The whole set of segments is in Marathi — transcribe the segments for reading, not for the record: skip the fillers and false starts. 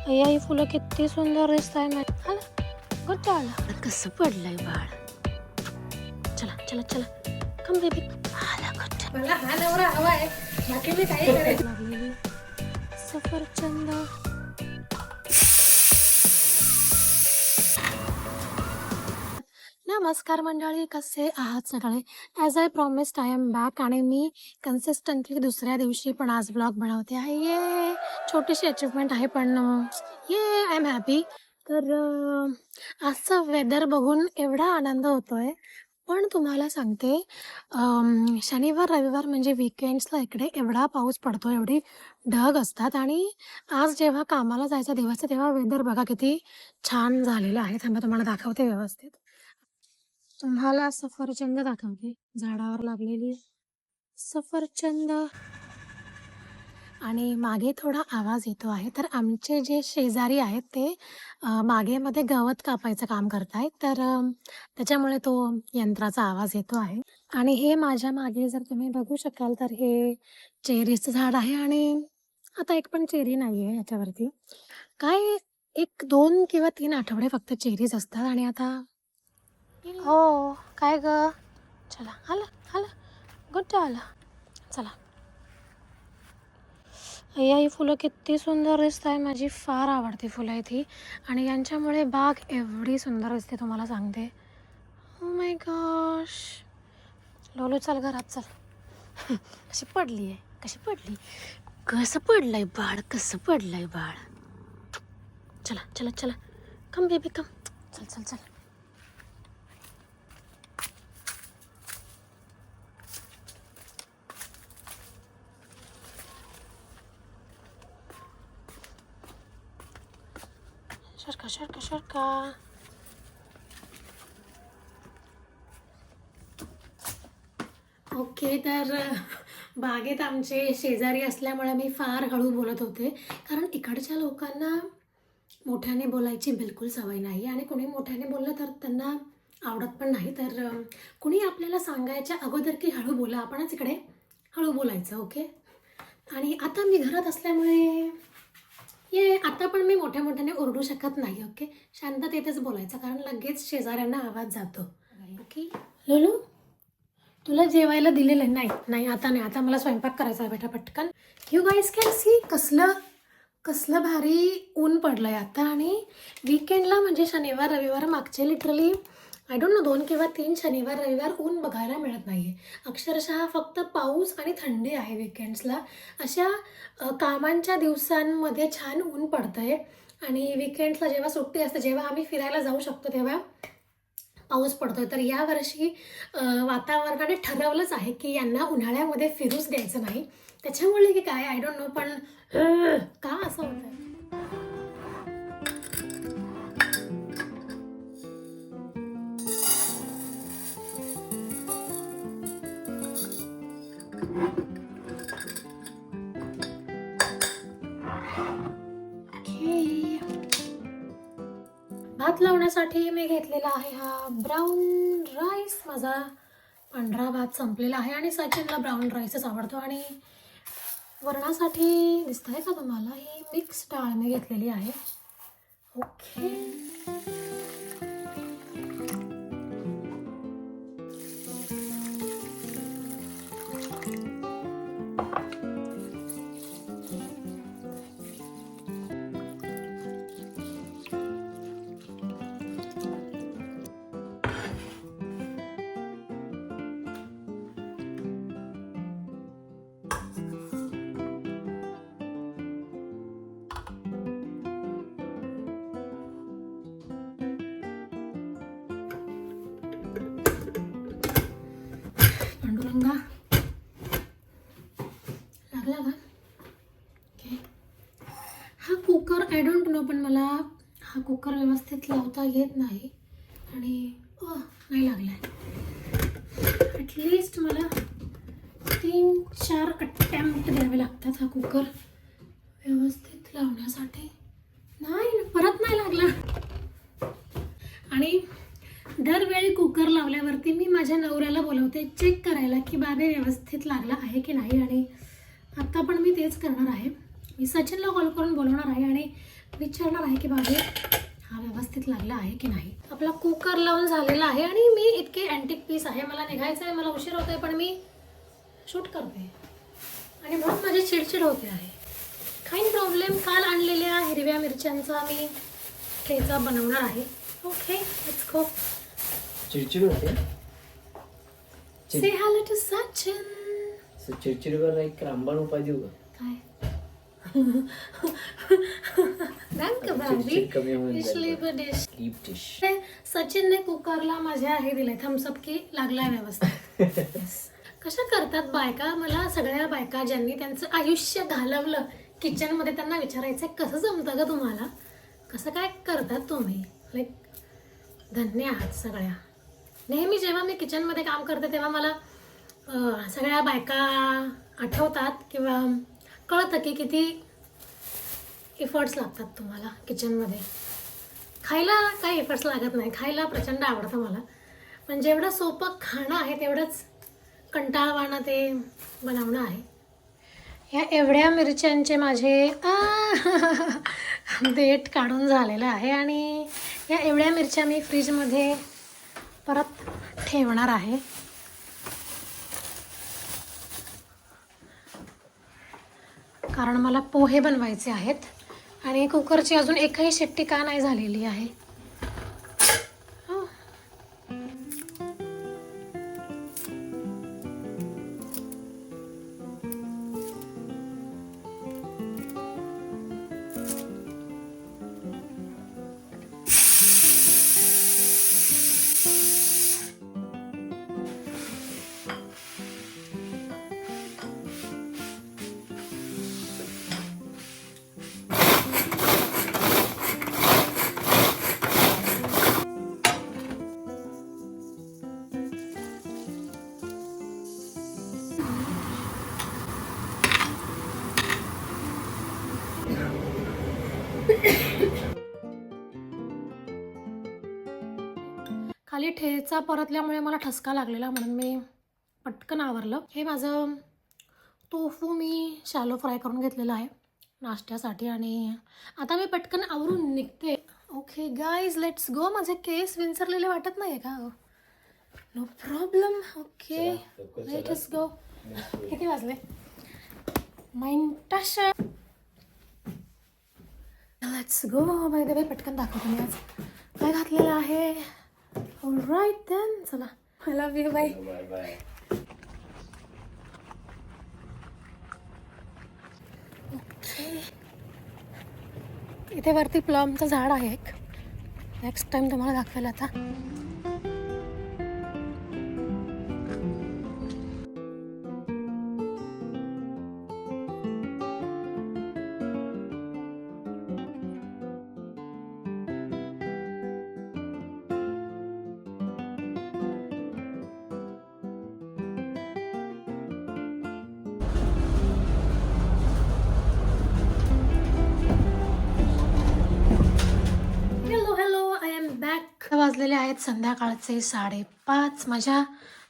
अय्या ही फुलं किती सुंदर दिसत आहे. गुड आला कसं पडलंय बाळ. चला चला चला कम बेबी. आला गुड. मला हा नवरा हवा आहे, बाकी मी काही करायचं लागलेली. सफरचंद. नमस्कार मंडळी, कसे आहात सगळे. As I promised I am back आणि मी कन्सिस्टंटली दुसऱ्या दिवशी पण आज ब्लॉग बनवते आहे. ये छोटीशी अचिव्हमेंट आहे पण ये आय एम हॅपी. तर आजचं वेदर बघून एवढा आनंद होतोय. पण तुम्हाला सांगते, शनिवार रविवार म्हणजे विकेंड्सला इकडे एवढा पाऊस पडतो, एवढी ढग असतात. आणि आज जेव्हा कामाला जायचा दिवस आहे तेव्हा वेदर बघा किती छान झालेलं आहे. थांबा तुम्हाला दाखवते व्यवस्थित. तुम्हाला सफरचंद दाखवते, झाडावर लागलेली सफरचंद. आणि मागे थोडा आवाज येतो आहे, तर आमचे जे शेजारी आहेत ते बागेमध्ये गवत कापायचं काम करतायत, तर त्याच्यामुळे तो यंत्राचा आवाज येतो आहे. आणि हे माझ्या मागे जर तुम्ही बघू शकाल तर हे चेरीचं झाड आहे. आणि आता एक पण चेरी नाही आहे याच्यावरती. काय 1, 2 किंवा 3 आठवडे फक्त चेरीज असतात. आणि आता हो काय ग. चला आला आला गुड आला. चला अय्या ही फुलं किती सुंदर दिसत आहे. माझी फार आवडती फुलं आहेत ही. आणि यांच्यामुळे बाग एवढी सुंदर दिसते तुम्हाला सांगते. Oh my gosh. लोलू चल घरात चल. कशी पडली आहे, कशी पडली, कसं पडलंय बाळ, कसं पडलंय बाळ. चला चला चला कम बेबी कम. चल चल चल. शरका शरका शरका. ओके, तर बागेत आमचे शेजारी असल्यामुळे मी फार हळू बोलत होते, कारण इकडच्या लोकांना मोठ्याने बोलायची बिलकुल सवय नाही. आणि कोणी मोठ्याने बोललं तर त्यांना आवडत पण नाही. तर कुणी आपल्याला सांगायच्या अगोदर की हळू बोला, आपणच इकडे हळू बोलायचं. ओके. आणि आता मी घरात असल्यामुळे आता पण मी मोठ्या मोठ्याने ओरडू शकत नाही. ओके, शांततेतच बोलायचं, कारण लगेच शेजाऱ्यांना आवाज जातो. ओके लोलू, तुला जेवायला दिलेलं नाही. नाही आता नाही, आता मला स्वयंपाक करायचा आहे बेटा पटकन. यू गाईज कॅन सी कसलं भारी ऊन पडलंय आता. आणि विकेंडला म्हणजे शनिवार रविवार मागचे लिटरली आय डोंट नो 2 किंवा 3 शनिवार रविवार ऊन बघायला मिळत नाही आहे. अक्षरशः फक्त पाऊस आणि थंडी आहे विकेंड्सला. अशा कामांच्या दिवसांमध्ये छान ऊन पडतं आहे. आणि विकेंड्सला जेव्हा सुट्टी असते, जेव्हा आम्ही फिरायला जाऊ शकतो, तेव्हा पाऊस पडतोय. तर यावर्षी वातावरणाने ठरवलंच आहे की यांना उन्हाळ्यामध्ये फिरूच द्यायचं नाही. त्याच्यामुळे की काय आय डोंट नो, पण का असं होतं. भात लावण्यासाठी मी घेतलेला आहे हा ब्राऊन राईस. माझा पांढरा भात संपलेला आहे आणि सचिनला ब्राऊन राईसच आवडतो. आणि वरणासाठी दिसतंय का तुम्हाला, ही मिक्स डाळ मी घेतलेली आहे. ओके. पांडुरंगा लागला का. ओके. हा कुकर आय डोंट नो, पण मला हा कुकर व्यवस्थित लावता येत नाही. आणि नाही लागलाय. ॲटलिस्ट मला 3-4 अटेम्प्ट द्यावे लागतात हा कुकर व्यवस्थित लावण्यासाठी. नाही, परत नाही लागला. आणि दरवेळी कुकर लावल्यावरती मी माझ्या नवऱ्याला बोलवते चेक करायला की बाबे व्यवस्थित लागला आहे की नाही. आणि आता पण मी तेच करणार आहे. मी सचिनला कॉल करून बोलवणार आहे आणि विचारणार आहे की बाबा हा व्यवस्थित लागला आहे की नाही. आपला कुकर लावून झालेला आहे आणि मी इतके अँटिक पीस आहे, मला निघायचं आहे, मला उशीर होत आहे, पण मी शूट करते आणि म्हणून माझी चिडचिड होते आहे. काही प्रॉब्लेम. काल आणलेल्या हिरव्या मिरच्यांचा मी ठेचा बनवणार आहे. ओके लेट्स गो. चिडचिड होते. से हॅलो टू सचिन. चिडचिडवर एक रामबाण उपाय देऊ का? काय कमी होईल. सचिनने कुकरला माझ्या हे दिलंय थम्सअप की लागलाय व्यवस्थित. कशा करतात बायका, मला सगळ्या बायका ज्यांनी त्यांचं आयुष्य घालवलं किचन मध्ये त्यांना विचारायचंय कसं जमतं का तुम्हाला, कसं काय करतात तुम्ही. लाईक धन्य आहात सगळ्या. नेहमी जेव्हा मी किचन मध्ये काम करते तेव्हा मला सगळ्या बायका आठवतात किंवा कळतं की किती एफर्ट्स लागतात तुम्हाला किचनमध्ये. खायला काही एफर्ट्स लागत नाही, खायला प्रचंड आवडतं मला, पण जेवढं सोपं खाणं आहे तेवढंच कंटाळवाणं ते बनवणं आहे. या एवढ्या मिरच्यांचे माझे देठ काढून झालेलं आहे आणि या एवढ्या मिरच्या मी फ्रीजमध्ये परत ठेवणार आहे. कारण मला पोहे बनवायचे आहेत आणि कुकरची अजून एकही शिट्टी का नाही झालेली आहे. खाली ठेचा परतल्यामुळे मला ठसका लागलेला म्हणून मी पटकन आवरलं. हे माझं टोफू मी शॅलो फ्राय करून घेतलेलं आहे नाश्त्यासाठी आणि आता मी पटकन आवरून निघते. Okay guys let's go. माझे केस विंचरलेले वाटत नाही आहे का? No problem. Okay let's go. किती वाजले? माइंटाश. Let's go. By the way पटकन दाखवतो मी आज काय घातलेलं आहे. ऑलराईट देन चला. I love you. Bye bye. Okay. इथे वरती प्लमचं झाड आहे एक. नेक्स्ट टाइम तुम्हाला दाखवेल आता. वाजलेले आहेत संध्याकाळचे 5:30. माझ्या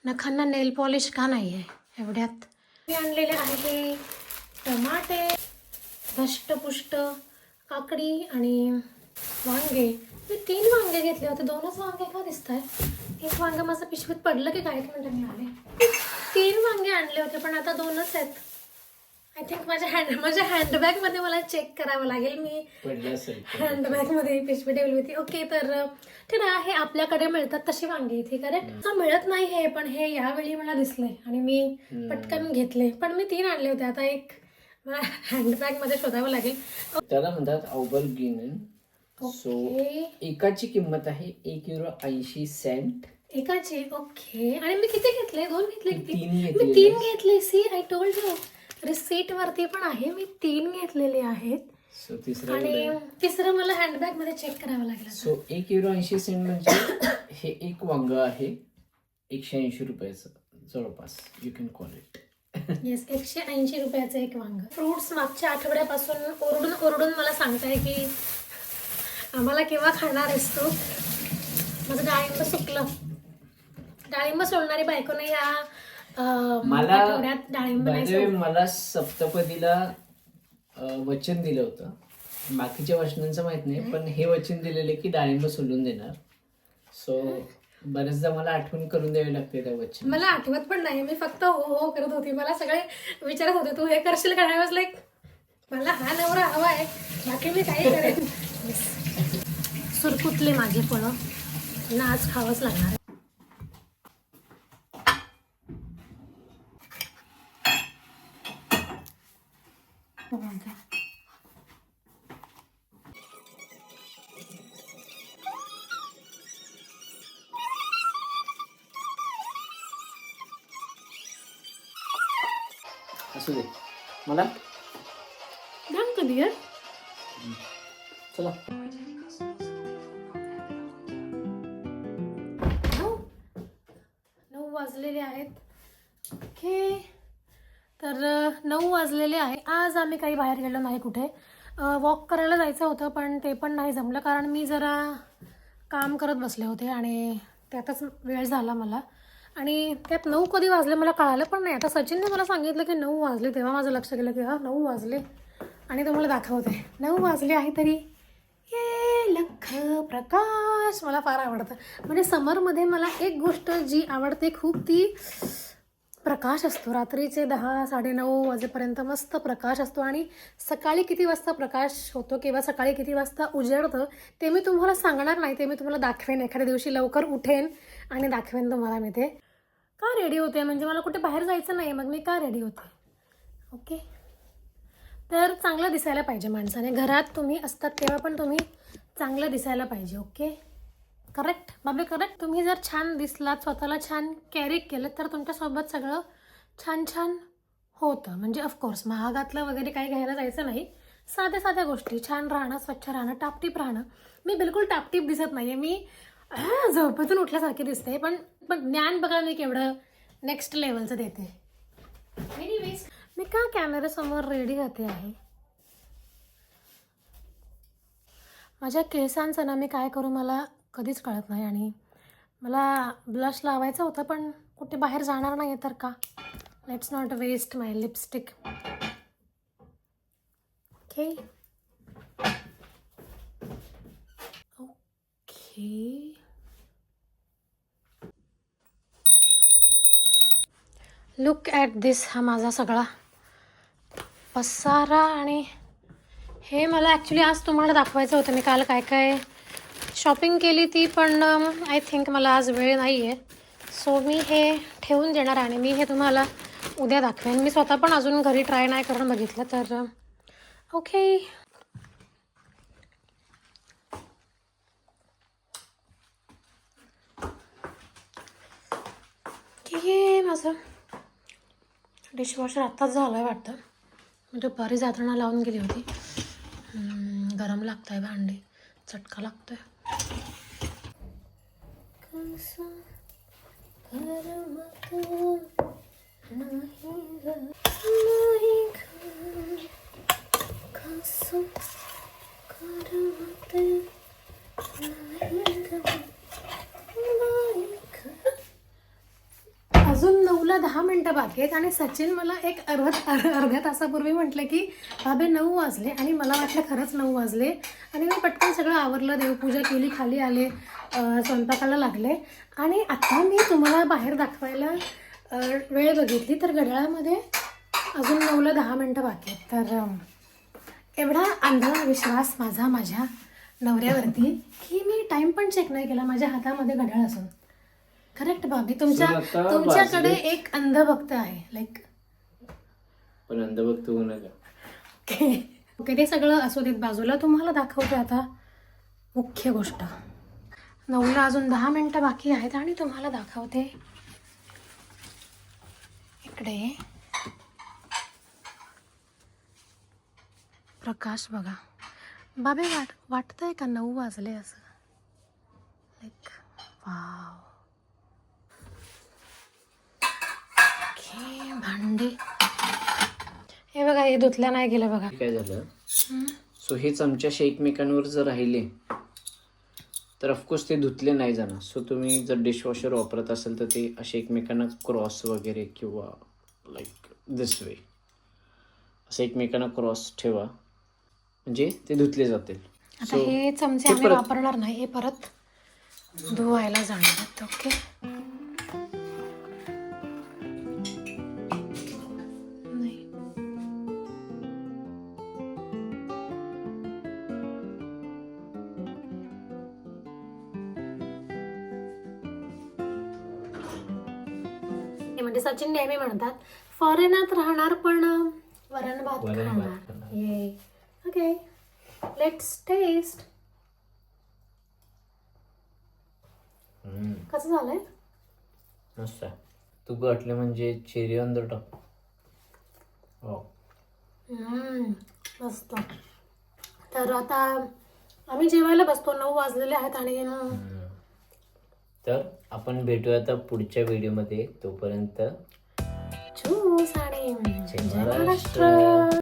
नखांना नेल पॉलिश का नाही आहे एवढ्यात. मी आणलेले आहे टमाटे, धष्टपुष्ट काकडी आणि वांगे. मी 3 वांगे घेतले होते. 2च वांगे का दिसत आहे? एक वांगे माझं पिशवीत पडलं की काय मिनिटं मी आले. 3 वांगे आणले होते पण आता 2च आहेत. आय थिंक माझ्या हँडबॅगमध्ये मला चेक करावं लागेल. मी हँडबॅगमध्ये पिशवी ठेवली होती. ओके तर ठीक आहे. हे आपल्याकडे मिळतात तशी वांगी इथे करेक्ट मिळत नाही हे, पण हे यावेळी मला दिसले आणि मी पटकन घेतले. पण मी 3 आणले होते. आता एक मला हँडबॅगमध्ये शोधावं लागेल. त्याला म्हणतात ऑबरगिन. सो एकाची किंमत आहे €1.80. एकाची. ओके. आणि मी किती घेतले? 2 घेतले. किती? मी 3 घेतले. See I told you. Receipt वरती पण आहे. मी 3 घेतलेले आहेत. सो आणि तिसरं मला हँडबॅग मध्ये चेक करावं लागेल. सो €1.80 म्हणजे हे एक वांग आहे ₹180 जवळपास. You can call it. Yes. ₹180 एक वांग. फ्रुट्स मागच्या आठवड्यापासून ओरडून मला सांगताय की आम्हाला केव्हा खाणार आहेस तू. माझं डाळिंब सुकलं. डाळिंब सोडणारी बायको नाही या आठवड्यात डाळिंब नाही. मला सप्तपदीला वचन दिलं होतं. बाकीच्या वचनांचं माहित नाही, पण हे वचन दिलेलं की डाळिंब सोलून देणार. सो बरेचदा मला आठवण करून द्यावी लागते त्या वचन. मला आठवत पण नाही, मी फक्त हो हो करत होती. मला सगळे विचारत होते तू हे करशील का? वाज लाईक मला हा नवरा हवा आहे, बाकी मी काही करेन. सुरकुतले माझे फळं ना आज खावंच लागणार आहे. असू दे मला. दाम कधी आहे? चला. 9 वाजलेले आहेत. ओके, तर 9 वाजलेले आहे. आज आम्ही काही बाहेर गेलो नाही कुठे. वॉक करायला जायचं होतं पण ते पण नाही जमलं, कारण मी जरा काम करत बसले होते आणि त्यातच वेळ झाला मला. आणि त्यात 9 कधी वाजले मला कळालं पण नाही. आता सचिनने मला सांगितलं की 9 वाजले, तेव्हा माझं लक्ष गेलं की हा 9 वाजले. आणि तुम्हाला दाखवते 9 वाजले आहे तरी ये लख प्रकाश मला फार आवडतं. म्हणजे समरमध्ये मला एक गोष्ट जी आवडते खूप, ती प्रकाश असतो. रात्रीचे 10, 9:30 वाजेपर्यंत मस्त प्रकाश असतो. आणि सकाळी किती वाजता प्रकाश होतो किंवा सकाळी किती वाजता उजेडतं ते मी तुम्हाला सांगणार नाही, ते मी तुम्हाला दाखवेन. एखाद्या दिवशी लवकर उठेन आणि दाखवेन तुम्हाला मी ते. का रेडी होते म्हणजे मला कुठे बाहेर जायचं नाही, मग मी का रेडी होते. ओके, तर चांगलं दिसायला पाहिजे माणसाने. घरात तुम्ही असतात तेव्हा पण तुम्ही चांगलं दिसायला पाहिजे. ओके, करेक्ट बाबे, करेक्ट. तुम्ही जर छान दिसलात, स्वतःला छान कॅरी केलं तर तुमच्यासोबत सगळं छान छान होतं. म्हणजे ऑफकोर्स महागातलं वगैरे काही घ्यायला जायचं नाही. साध्या साध्या गोष्टी, छान राहणं, स्वच्छ राहणं, टापटीप राहणं. मी बिलकुल टापटीप दिसत नाही आहे, मी झोपेतून उठल्यासारखी दिसते. पण ज्ञान बघा मी केवढं नेक्स्ट लेवलचं देते. एनिवेज, मी का कॅमेऱ्यासमोर रेडी होते आहे. माझ्या केसांचं ना मी काय करू मला कधीच कळत नाही. आणि मला ब्लश लावायचं होतं पण कुठे बाहेर जाणार नाही तर का, let's not waste my lipstick. Okay okay, look at this. हा माझा सगळा पसारा. आणि हे मला ॲक्च्युली आज तुम्हाला दाखवायचं होतं. मी काल काय काय शॉपिंग केली ती, पण आय थिंक मला आज वेळ नाही आहे. सो मी हे ठेवून देणार आणि मी हे तुम्हाला उद्या दाखवेन. मी स्वतः पण अजून घरी ट्राय नाही करून बघितलं तर. ओके, हे माझं डिशवॉशर आत्ताच झालं आहे वाटतं. मी दुपारी जाताना लावून गेली होती. गरम लागतं आहे भांडी, चटका लागतो आहे. अजून 9ला 10 मिनटं बाकी आहेत आणि सचिन मला एक अर्ध्या तासापूर्वी म्हटलं की बाबे 9 वाजले. आणि मला वाटलं खरंच 9 वाजले. आणि मी पटकन सगळं आवरलं, देवपूजा केली, खाली आले, स्वयंपाकाला लागले. आणि आता मी तुम्हाला बाहेर दाखवायला वेळ बघितली तर घड्याळामध्ये अजून 9ला 10 मिनटं बाकी आहेत. तर एवढा अंधळा विश्वास माझ्या नवऱ्यावरती की मी टाईम पण चेक नाही केला, माझ्या हातामध्ये घड्याळ असून. करेक्ट बाबी, तुमच्याकडे एक अंधभक्त आहे लाईक. पण अंधभक्त होऊ नका. ओके, ते सगळं असू देत बाजूला. तुम्हाला दाखवते आता मुख्य गोष्ट. 9ला अजून 10 मिनटं बाकी आहेत आणि तुम्हाला दाखवते. इकडे प्रकाश बघा बाबे. वाटतंय का 9 वाजले असं लाईक. वाव. ओके, भांडी हे बघा, हे धुतल्या नाही गेलं बघा. काय झालं, सो हे चमचे असे एकमेकांवर जर राहिले तर ऑफकोर्स ते धुतले नाही जाणार. सो तुम्ही जर डिशवॉशर वापरत असेल तर ते असे एकमेकांना क्रॉस वगैरे किंवा लाईक दिस वे असं एकमेकांना क्रॉस ठेवा, म्हणजे ते धुतले जातील. आता हे चमचे हे आम्ही परत- वापरणार नाही, हे परत धुवायला जाणार आहेत. ओके. नाही. हे म्हणजे सचिन नेहमी म्हणतात फॉरेनात राहणार पण वरण भात वरण भात खाणार. खाणार. ये ओके, लेट्स टेस्ट. कसं झालंय? मस्त आहे. तू गाठले म्हणजे चेरी ऑन द टॉप. हो. मस्त. तर आता आम्ही जेवायला बसतो, 9 वाजलेले आहेत आणि तर आपण भेटूया आता पुढच्या व्हिडिओमध्ये. तोपर्यंत ज्यूस आणि जय जय महाराष्ट्र. महाराष्ट्र.